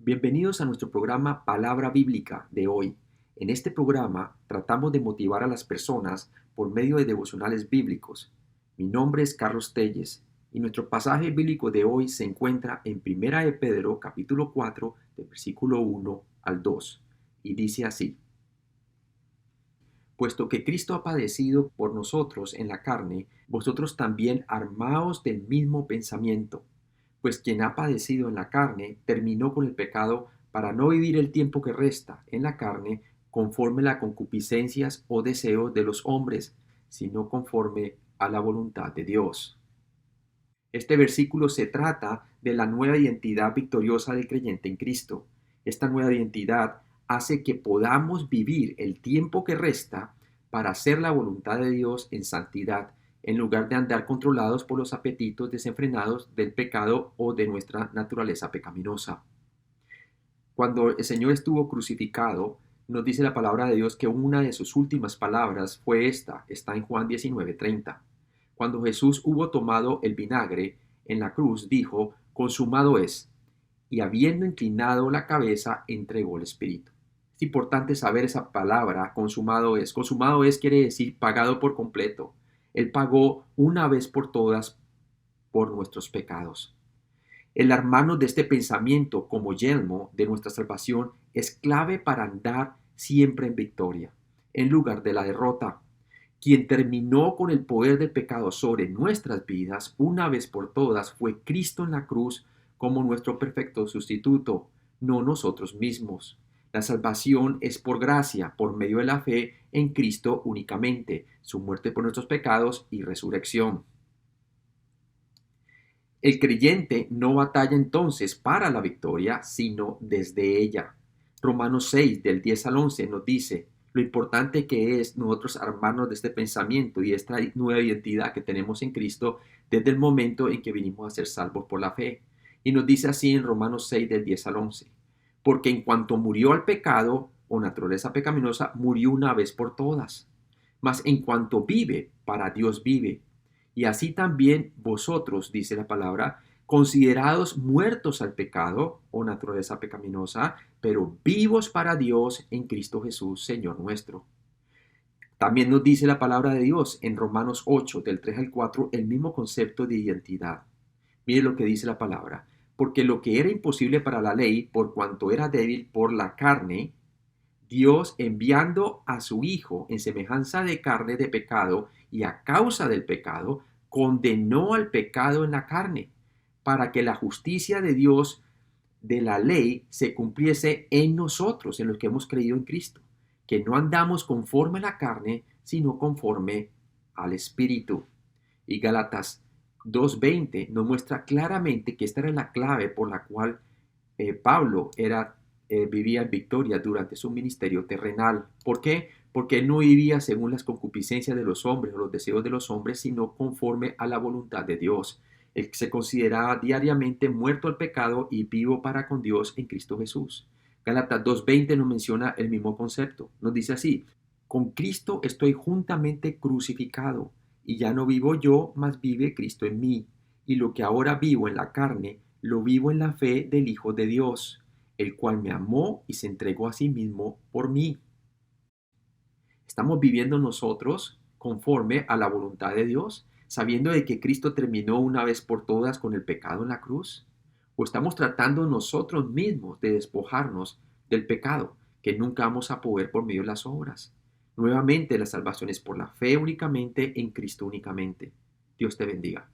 Bienvenidos a nuestro programa Palabra Bíblica de hoy. En este programa tratamos de motivar a las personas por medio de devocionales bíblicos. Mi nombre es Carlos Telles y nuestro pasaje bíblico de hoy se encuentra en Primera de Pedro capítulo 4 del versículo 1 al 2 y dice así: Puesto que Cristo ha padecido por nosotros en la carne, vosotros también armaos del mismo pensamiento. Pues quien ha padecido en la carne terminó con el pecado para no vivir el tiempo que resta en la carne conforme a las concupiscencias o deseos de los hombres, sino conforme a la voluntad de Dios. Este versículo se trata de la nueva identidad victoriosa del creyente en Cristo. Esta nueva identidad hace que podamos vivir el tiempo que resta para hacer la voluntad de Dios en santidad, en lugar de andar controlados por los apetitos desenfrenados del pecado o de nuestra naturaleza pecaminosa. Cuando el Señor estuvo crucificado, nos dice la palabra de Dios que una de sus últimas palabras fue esta, está en Juan 19:30. Cuando Jesús hubo tomado el vinagre en la cruz, dijo: consumado es, y habiendo inclinado la cabeza, entregó el Espíritu. Es importante saber esa palabra, consumado es. Consumado es quiere decir pagado por completo. Él pagó una vez por todas por nuestros pecados. El armarnos de este pensamiento como yelmo de nuestra salvación es clave para andar siempre en victoria, en lugar de la derrota. Quien terminó con el poder del pecado sobre nuestras vidas una vez por todas fue Cristo en la cruz como nuestro perfecto sustituto, no nosotros mismos. La salvación es por gracia, por medio de la fe en Cristo únicamente, su muerte por nuestros pecados y resurrección. El creyente no batalla entonces para la victoria, sino desde ella. Romanos 6, del 10 al 11 nos dice lo importante que es nosotros armarnos de este pensamiento y esta nueva identidad que tenemos en Cristo desde el momento en que vinimos a ser salvos por la fe. Y nos dice así en Romanos 6, del 10 al 11. Porque en cuanto murió al pecado o naturaleza pecaminosa, murió una vez por todas. Mas en cuanto vive, para Dios vive. Y así también vosotros, dice la palabra, considerados muertos al pecado o naturaleza pecaminosa, pero vivos para Dios en Cristo Jesús, Señor nuestro. También nos dice la palabra de Dios en Romanos 8, del 3 al 4, el mismo concepto de identidad. Mire lo que dice la palabra. Porque lo que era imposible para la ley, por cuanto era débil por la carne, Dios, enviando a su Hijo en semejanza de carne de pecado y a causa del pecado, condenó al pecado en la carne, para que la justicia de Dios de la ley se cumpliese en nosotros, en los que hemos creído en Cristo, que no andamos conforme a la carne, sino conforme al Espíritu. Y Gálatas 2:20 nos muestra claramente que esta era la clave por la cual Pablo vivía en victoria durante su ministerio terrenal. ¿Por qué? Porque él no vivía según las concupiscencias de los hombres o los deseos de los hombres, sino conforme a la voluntad de Dios. Él se consideraba diariamente muerto al pecado y vivo para con Dios en Cristo Jesús. Gálatas 2:20 nos menciona el mismo concepto. Nos dice así: con Cristo estoy juntamente crucificado, y ya no vivo yo, mas vive Cristo en mí. Y lo que ahora vivo en la carne, lo vivo en la fe del Hijo de Dios, el cual me amó y se entregó a sí mismo por mí. ¿Estamos viviendo nosotros conforme a la voluntad de Dios, sabiendo de que Cristo terminó una vez por todas con el pecado en la cruz? ¿O estamos tratando nosotros mismos de despojarnos del pecado que nunca vamos a poder por medio de las obras? Nuevamente, la salvación es por la fe únicamente, en Cristo únicamente. Dios te bendiga.